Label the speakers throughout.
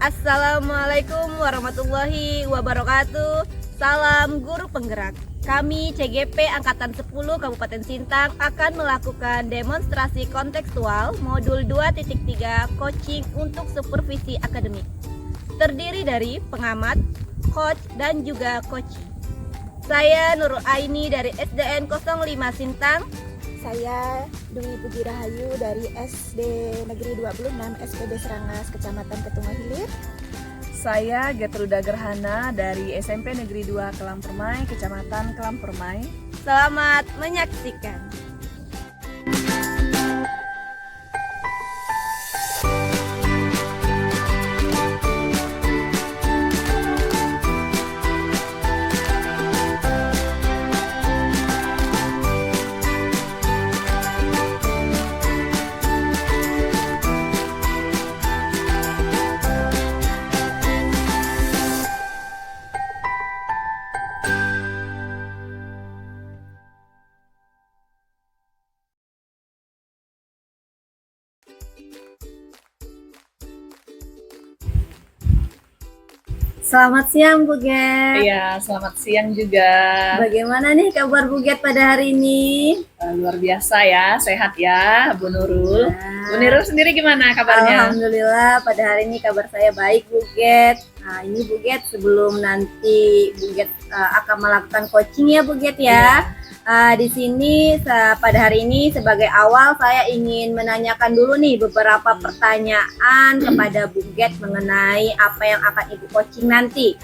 Speaker 1: Assalamualaikum warahmatullahi wabarakatuh. Salam guru penggerak. Kami CGP Angkatan 10 Kabupaten Sintang akan melakukan demonstrasi kontekstual modul 2.3 coaching untuk supervisi akademik. Terdiri dari pengamat, coach, dan juga coaching. Saya Nurul Aini dari SDN 05 Sintang.
Speaker 2: Saya Dwi Puji Rahayu dari SD Negeri 26 SPD Serangas, Kecamatan Ketunga Hilir.
Speaker 3: Saya Getruda Gerhana dari SMP Negeri 2 Kelam Permai, Kecamatan Kelam Permai.
Speaker 1: Selamat menyaksikan. Selamat siang Bu Get.
Speaker 3: Iya, selamat siang juga.
Speaker 1: Bagaimana nih kabar Bu Get pada hari ini?
Speaker 3: Luar biasa ya, sehat ya Bu Nurul.
Speaker 1: Nah,
Speaker 3: Bu Nurul sendiri gimana kabarnya?
Speaker 1: Alhamdulillah pada hari ini kabar saya baik Bu Get. Nah ini Bu Get, sebelum nanti Bu Get akan melakukan coaching ya Bu Get ya. Di sini pada hari ini sebagai awal saya ingin menanyakan dulu nih beberapa pertanyaan kepada Bu Get mengenai apa yang akan Ibu coaching nanti.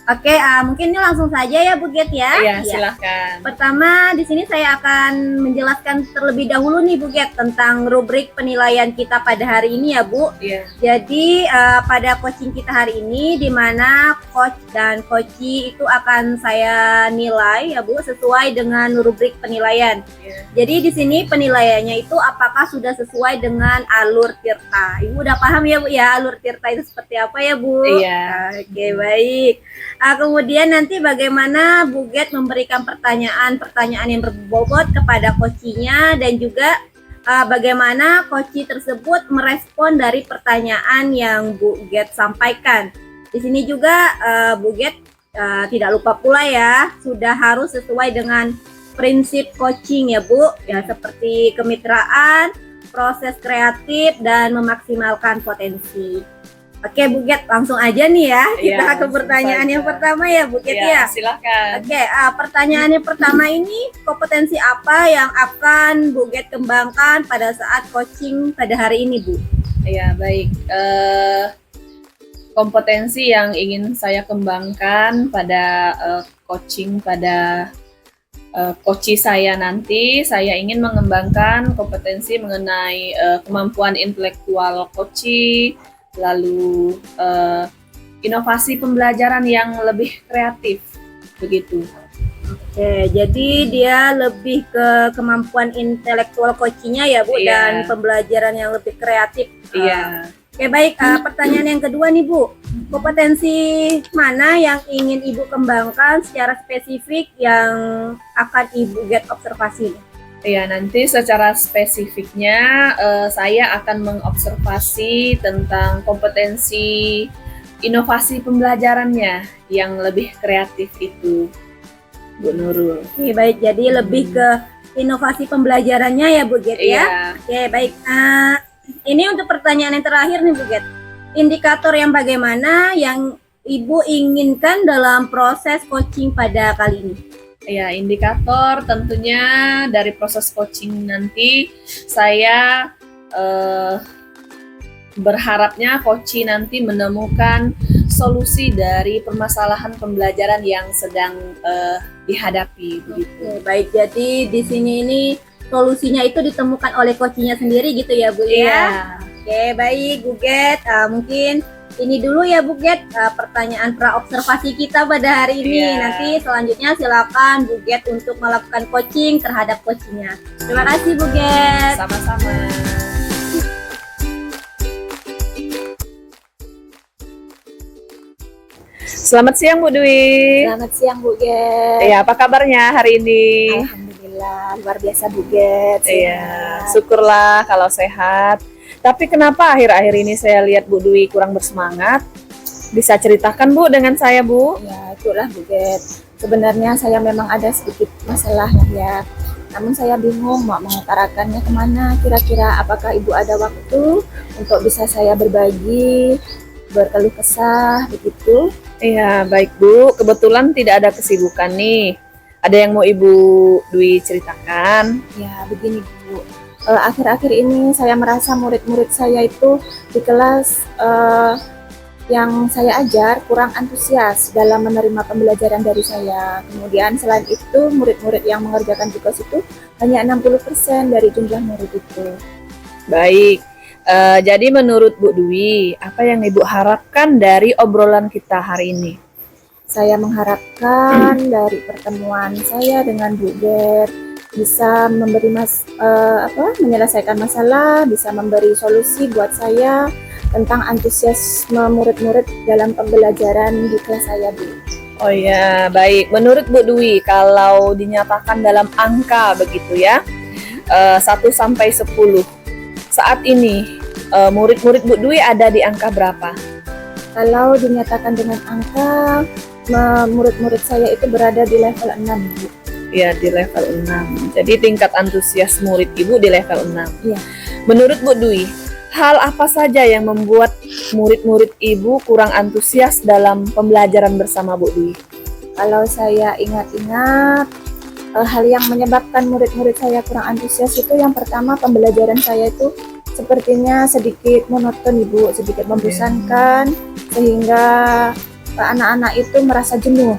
Speaker 1: Oke, mungkin ini langsung saja ya Bu Get ya.
Speaker 3: Iya, silahkan.
Speaker 1: Pertama di sini saya akan menjelaskan terlebih dahulu nih Bu Get tentang rubrik penilaian kita pada hari ini ya Bu.
Speaker 3: Iya.
Speaker 1: Jadi pada coaching kita hari ini di mana coach dan coachee itu akan saya nilai ya Bu sesuai dengan rubrik penilaian.
Speaker 3: Iya.
Speaker 1: Jadi di sini penilaiannya itu apakah sudah sesuai dengan alur tirta. Ibu udah paham ya Bu ya alur tirta itu seperti apa ya Bu?
Speaker 3: Iya.
Speaker 1: Oke, baik. Kemudian nanti bagaimana Bu Get memberikan pertanyaan-pertanyaan yang berbobot kepada coachee-nya dan juga bagaimana coachee tersebut merespon dari pertanyaan yang Bu Get sampaikan. Di sini juga Bu Get tidak lupa pula ya, sudah harus sesuai dengan prinsip coaching ya Bu, ya seperti kemitraan, proses kreatif dan memaksimalkan potensi. Oke Bu Get, langsung aja nih ya kita
Speaker 3: Iya,
Speaker 1: ke pertanyaan yang pertama ya Bu Get ya.
Speaker 3: Silahkan.
Speaker 1: Oke, pertanyaan yang pertama ini kompetensi apa yang akan Bu Get kembangkan pada saat coaching pada hari ini Bu?
Speaker 3: Iya, baik. Kompetensi yang ingin saya kembangkan pada coaching pada coachee saya nanti, saya ingin mengembangkan kompetensi mengenai kemampuan intelektual coachee, lalu inovasi pembelajaran yang lebih kreatif, begitu.
Speaker 1: Oke, jadi dia lebih ke kemampuan intelektual coaching-nya ya Bu,
Speaker 3: Iya.
Speaker 1: dan pembelajaran yang lebih kreatif.
Speaker 3: Iya.
Speaker 1: Oke baik, pertanyaan yang kedua nih Bu, kompetensi mana yang ingin Ibu kembangkan secara spesifik yang akan Ibu Get observasi?
Speaker 3: Ya, nanti secara spesifiknya saya akan mengobservasi tentang kompetensi inovasi pembelajarannya yang lebih kreatif itu, Bu Nurul.
Speaker 1: Oke baik, jadi lebih ke inovasi pembelajarannya ya Bu Get ya.
Speaker 3: Iya.
Speaker 1: Oke baik, ini untuk pertanyaan yang terakhir nih Bu Get. Indikator yang bagaimana yang Ibu inginkan dalam proses coaching pada kali ini?
Speaker 3: Ya, indikator tentunya dari proses coaching nanti saya berharapnya coachee nanti menemukan solusi dari permasalahan pembelajaran yang sedang dihadapi, begitu.
Speaker 1: Oke, baik, jadi di sini ini solusinya itu ditemukan oleh coachee-nya sendiri gitu ya Bu ya.
Speaker 3: Iya.
Speaker 1: Oke baik Bu Get, mungkin ini dulu ya Bu Get pertanyaan pra-observasi kita pada hari ini.
Speaker 3: Iya.
Speaker 1: Nanti selanjutnya silakan Bu Get untuk melakukan coaching terhadap coachee-nya. Terima kasih Bu Get.
Speaker 3: Sama-sama. Selamat siang Bu Dwi.
Speaker 2: Selamat siang Bu Get.
Speaker 3: Iya, apa kabarnya hari ini?
Speaker 2: Alhamdulillah luar biasa Bu Get.
Speaker 3: Iya, syukurlah kalau sehat. Tapi kenapa akhir-akhir ini saya lihat Bu Dwi kurang bersemangat? Bisa ceritakan Bu dengan saya Bu?
Speaker 2: Ya, itulah Bu Get. Sebenarnya saya memang ada sedikit masalah ya. Namun saya bingung mau mengutarakannya kemana. Kira-kira apakah Ibu ada waktu untuk bisa saya berbagi, berkeluh kesah, begitu?
Speaker 3: Iya, baik Bu. Kebetulan tidak ada kesibukan nih. Ada yang mau Ibu Dwi ceritakan?
Speaker 2: Ya, begini Bu. Akhir-akhir ini saya merasa murid-murid saya itu di kelas yang saya ajar kurang antusias dalam menerima pembelajaran dari saya. Kemudian selain itu, murid-murid yang mengerjakan tugas itu hanya 60% dari jumlah murid itu.
Speaker 3: Baik. Jadi menurut Bu Dwi, apa yang Ibu harapkan dari obrolan kita hari ini?
Speaker 2: Saya mengharapkan dari pertemuan saya dengan Bu Get bisa memberi menyelesaikan masalah, bisa memberi solusi buat saya tentang antusiasme murid-murid dalam pembelajaran di kelas saya, Bu.
Speaker 3: Oh ya, baik. Menurut Bu Dwi, kalau dinyatakan dalam angka begitu ya, 1 sampai 10. Saat ini murid-murid Bu Dwi ada di angka berapa?
Speaker 2: Kalau dinyatakan dengan angka, murid-murid saya itu berada di level 6, Bu.
Speaker 3: Ya, di level 6. Jadi tingkat antusias murid Ibu di level 6.
Speaker 2: Iya.
Speaker 3: Menurut Bu Dwi, hal apa saja yang membuat murid-murid Ibu kurang antusias dalam pembelajaran bersama Bu Dwi?
Speaker 2: Kalau saya ingat-ingat, hal yang menyebabkan murid-murid saya kurang antusias itu yang pertama, pembelajaran saya itu sepertinya sedikit monoton, Ibu, sedikit membosankan, sehingga anak-anak itu merasa jenuh.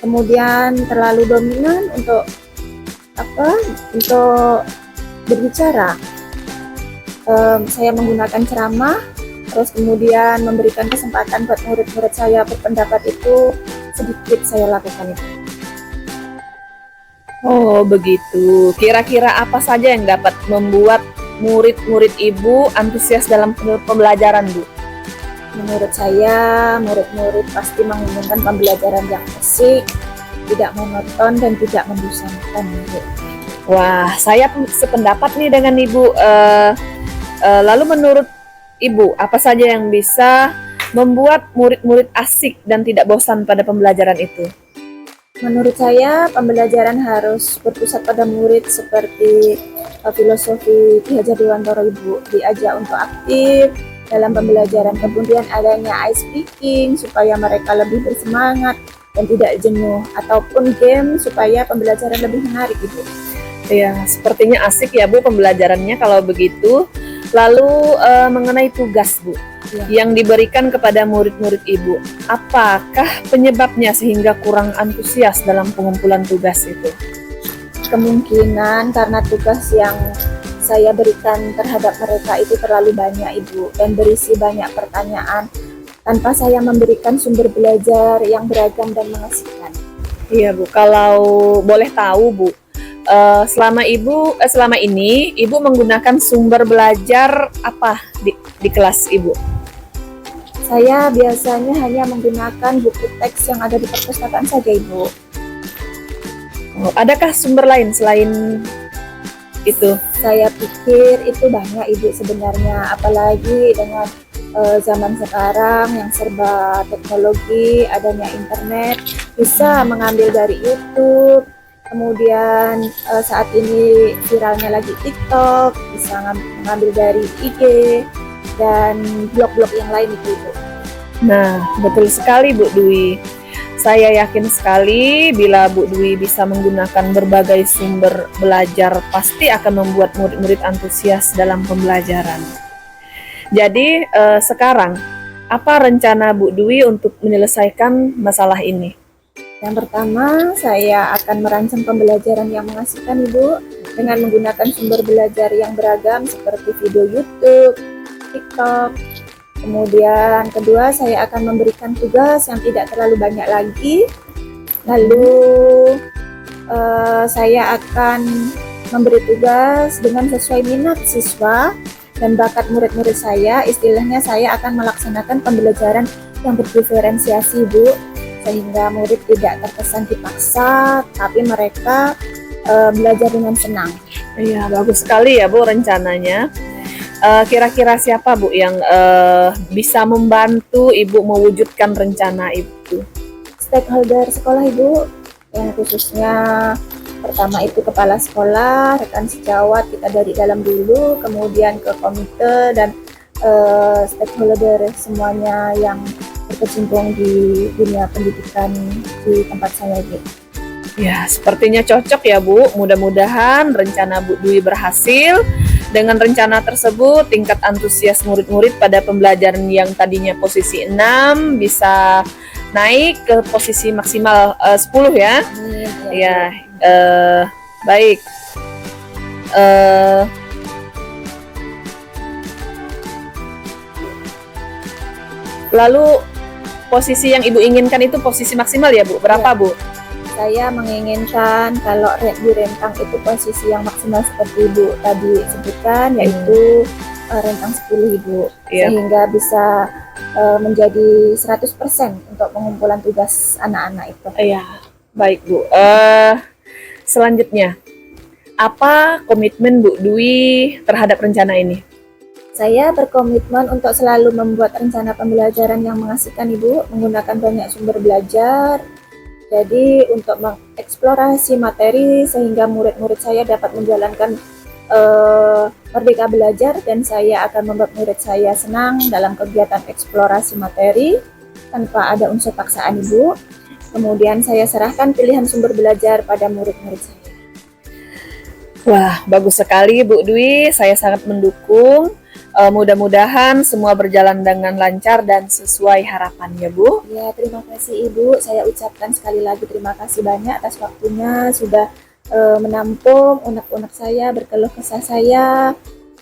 Speaker 2: Kemudian terlalu dominan untuk berbicara. Saya menggunakan ceramah, terus kemudian memberikan kesempatan buat murid-murid saya berpendapat, itu sedikit saya lakukan itu.
Speaker 3: Oh, begitu. Kira-kira apa saja yang dapat membuat murid-murid Ibu antusias dalam pembelajaran, Bu?
Speaker 2: Menurut saya, murid-murid pasti menginginkan pembelajaran yang asik, tidak monoton, dan tidak membosankan, Bu.
Speaker 3: Wah, saya sependapat nih dengan Ibu. Lalu menurut Ibu, apa saja yang bisa membuat murid-murid asik dan tidak bosan pada pembelajaran itu?
Speaker 2: Menurut saya, pembelajaran harus berpusat pada murid seperti filosofi Ki Hajar Dewantara, Ibu. Diajak untuk aktif dalam pembelajaran, kemudian adanya ice speaking supaya mereka lebih bersemangat dan tidak jenuh, ataupun game supaya pembelajaran lebih menarik, Ibu.
Speaker 3: Ya, sepertinya asik ya Bu pembelajarannya kalau begitu. Lalu mengenai tugas Bu, yang diberikan kepada murid-murid Ibu, apakah penyebabnya sehingga kurang antusias dalam pengumpulan tugas itu?
Speaker 2: Kemungkinan karena tugas yang saya berikan terhadap mereka itu terlalu banyak, Ibu, dan berisi banyak pertanyaan tanpa saya memberikan sumber belajar yang beragam dan mengasihkan.
Speaker 3: Iya Bu, kalau boleh tahu Bu, selama ini Ibu menggunakan sumber belajar apa di kelas Ibu?
Speaker 2: Saya biasanya hanya menggunakan buku teks yang ada di perpustakaan saja, Ibu.
Speaker 3: Oh, adakah sumber lain selain itu?
Speaker 2: Saya pikir itu banyak, Ibu, sebenarnya, apalagi dengan zaman sekarang yang serba teknologi, adanya internet, bisa mengambil dari YouTube. Kemudian saat ini viralnya lagi TikTok, bisa mengambil dari IG dan blog-blog yang lain itu, Bu.
Speaker 3: Nah, betul sekali Bu Dwi. Saya yakin sekali bila Bu Dwi bisa menggunakan berbagai sumber belajar, pasti akan membuat murid-murid antusias dalam pembelajaran. Jadi sekarang, apa rencana Bu Dwi untuk menyelesaikan masalah ini?
Speaker 2: Yang pertama, saya akan merancang pembelajaran yang mengasihkan, Ibu, dengan menggunakan sumber belajar yang beragam seperti video YouTube, TikTok. Kemudian kedua, saya akan memberikan tugas yang tidak terlalu banyak lagi. Lalu saya akan memberi tugas dengan sesuai minat siswa dan bakat murid-murid saya. Istilahnya saya akan melaksanakan pembelajaran yang berdiferensiasi, Bu, sehingga murid tidak terkesan dipaksa, tapi mereka belajar dengan senang.
Speaker 3: Iya, bagus sekali ya Bu rencananya. Kira-kira siapa Bu yang bisa membantu Ibu mewujudkan rencana itu?
Speaker 2: Stakeholder sekolah Ibu, yang khususnya pertama itu kepala sekolah, rekan sejawat kita dari dalam dulu, kemudian ke komite dan stakeholder semuanya yang berkecimpung di dunia pendidikan di tempat saya Ibu.
Speaker 3: Ya, sepertinya cocok ya Bu. Mudah-mudahan rencana Bu Dwi berhasil. Dengan rencana tersebut, tingkat antusias murid-murid pada pembelajaran yang tadinya posisi 6 bisa naik ke posisi maksimal 10 ya.
Speaker 2: Amin.
Speaker 3: Ya, baik. Lalu posisi yang Ibu inginkan itu posisi maksimal ya Bu? Berapa
Speaker 2: Ya.
Speaker 3: Bu?
Speaker 2: Saya menginginkan kalau di rentang itu posisi yang maksimal seperti Ibu tadi sebutkan, yaitu rentang 10 Ibu,
Speaker 3: Iya.
Speaker 2: sehingga bisa menjadi 100% untuk pengumpulan tugas anak-anak itu.
Speaker 3: Iya, baik Bu. Selanjutnya, apa komitmen Bu Dwi terhadap rencana ini?
Speaker 2: Saya berkomitmen untuk selalu membuat rencana pembelajaran yang mengasihkan Ibu, menggunakan banyak sumber belajar. Jadi untuk mengeksplorasi materi sehingga murid-murid saya dapat menjalankan merdeka belajar, dan saya akan membuat murid saya senang dalam kegiatan eksplorasi materi tanpa ada unsur paksaan Ibu. Kemudian saya serahkan pilihan sumber belajar pada murid-murid saya.
Speaker 3: Wah, bagus sekali Bu Dwi. Saya sangat mendukung. Mudah-mudahan semua berjalan dengan lancar dan sesuai harapannya Bu.
Speaker 2: Ya, terima kasih Ibu. Saya ucapkan sekali lagi terima kasih banyak atas waktunya sudah menampung unek-unek saya, berkeluh kesah saya,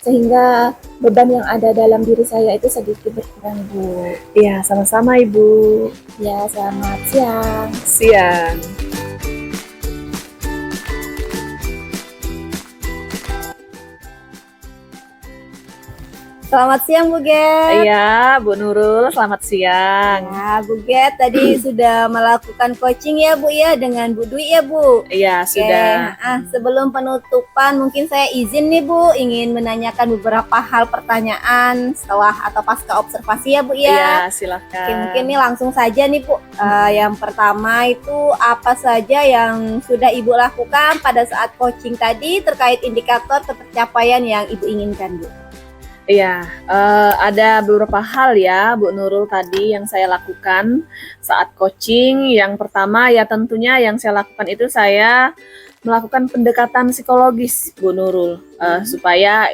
Speaker 2: sehingga beban yang ada dalam diri saya itu sedikit berkurang Bu.
Speaker 3: Iya, sama-sama Ibu.
Speaker 2: Ya, selamat siang.
Speaker 3: Siang.
Speaker 1: Selamat siang Bu Get.
Speaker 3: Iya, Bu Nurul, selamat siang.
Speaker 1: Nah, Bu Get tadi sudah melakukan coaching ya Bu ya dengan Bu Dwi ya Bu.
Speaker 3: Iya,
Speaker 1: Oke,
Speaker 3: sudah.
Speaker 1: sebelum penutupan mungkin saya izin nih Bu, ingin menanyakan beberapa hal pertanyaan setelah atau pasca observasi ya Bu ya.
Speaker 3: Iya,
Speaker 1: Oke,
Speaker 3: silakan.
Speaker 1: mungkin nih langsung saja nih Bu. Yang pertama itu apa saja yang sudah Ibu lakukan pada saat coaching tadi terkait indikator tercapaian yang Ibu inginkan Bu?
Speaker 3: Iya, ada beberapa hal ya Bu Nurul tadi yang saya lakukan saat coaching. Yang pertama ya tentunya yang saya lakukan itu saya melakukan pendekatan psikologis Bu Nurul, supaya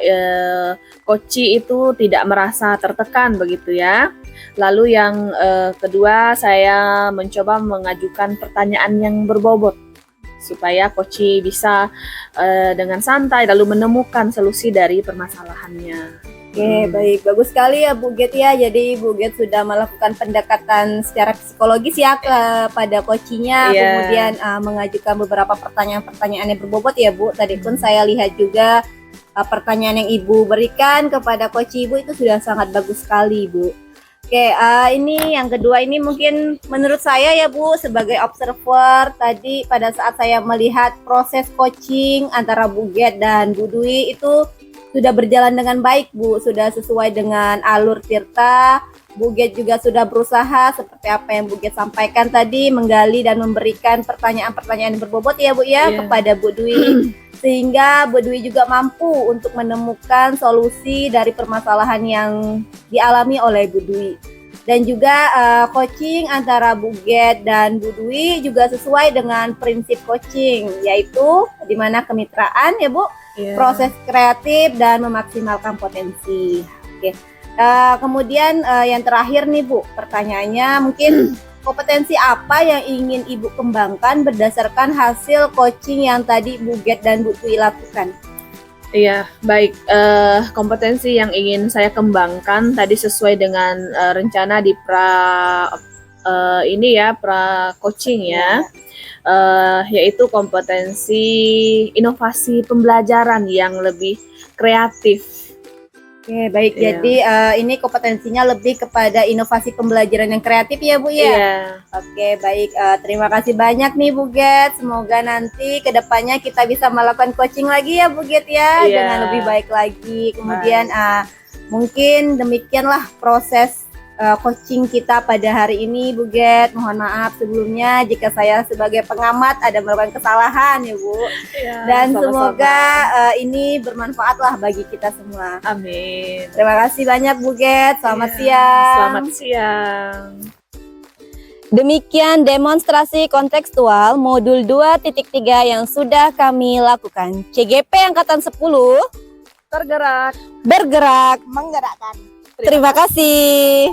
Speaker 3: coachee itu tidak merasa tertekan begitu ya. Lalu yang kedua saya mencoba mengajukan pertanyaan yang berbobot supaya coachee bisa dengan santai lalu menemukan solusi dari permasalahannya.
Speaker 1: Oke, baik. Bagus sekali ya Bu Get ya. Jadi Bu Get sudah melakukan pendekatan secara psikologis ya kepada coachingnya,
Speaker 3: Iya.
Speaker 1: kemudian mengajukan beberapa pertanyaan-pertanyaan yang berbobot ya Bu. Tadi pun saya lihat juga pertanyaan yang Ibu berikan kepada coach Ibu itu sudah sangat bagus sekali Bu. Oke, ini yang kedua ini mungkin menurut saya ya Bu sebagai observer tadi pada saat saya melihat proses coaching antara Bu Get dan Bu Dwi itu sudah berjalan dengan baik Bu, sudah sesuai dengan alur Tirta. Bu Get juga sudah berusaha seperti apa yang Bu Get sampaikan tadi, menggali dan memberikan pertanyaan-pertanyaan yang berbobot ya Bu ya
Speaker 3: Iya.
Speaker 1: kepada Bu Dwi, sehingga Bu Dwi juga mampu untuk menemukan solusi dari permasalahan yang dialami oleh Bu Dwi. Dan juga coaching antara Bu Get dan Bu Dwi juga sesuai dengan prinsip coaching, yaitu di mana kemitraan ya Bu,
Speaker 3: Iya.
Speaker 1: proses kreatif dan memaksimalkan potensi. Oke. Kemudian yang terakhir nih Bu, pertanyaannya mungkin kompetensi apa yang ingin Ibu kembangkan berdasarkan hasil coaching yang tadi Bu Get dan Bu Dwi lakukan?
Speaker 3: Iya, baik. Kompetensi yang ingin saya kembangkan tadi sesuai dengan rencana di pra coaching ya. Yaitu kompetensi inovasi pembelajaran yang lebih kreatif
Speaker 1: Oke, baik.
Speaker 3: Iya.
Speaker 1: Jadi ini kompetensinya lebih kepada inovasi pembelajaran yang kreatif ya, Bu ya.
Speaker 3: Iya.
Speaker 1: Oke, baik. Terima kasih banyak nih Bu Get. Semoga nanti kedepannya kita bisa melakukan coaching lagi ya Bu Get ya,
Speaker 3: Iya.
Speaker 1: dengan lebih baik lagi. Kemudian mungkin demikianlah proses coaching kita pada hari ini Bu Get. Mohon maaf sebelumnya jika saya sebagai pengamat ada melakukan kesalahan ya Bu.
Speaker 3: Iya,
Speaker 1: Dan
Speaker 3: sama-sama.
Speaker 1: semoga ini bermanfaat lah bagi kita semua.
Speaker 3: Amin.
Speaker 1: Terima kasih banyak Bu Get. Selamat
Speaker 3: Iya,
Speaker 1: siang.
Speaker 3: Selamat siang.
Speaker 1: Demikian demonstrasi kontekstual modul 2.3 yang sudah kami lakukan. CGP Angkatan 10
Speaker 3: Tergerak.
Speaker 1: bergerak.
Speaker 2: Menggerakkan.
Speaker 1: Terima kasih.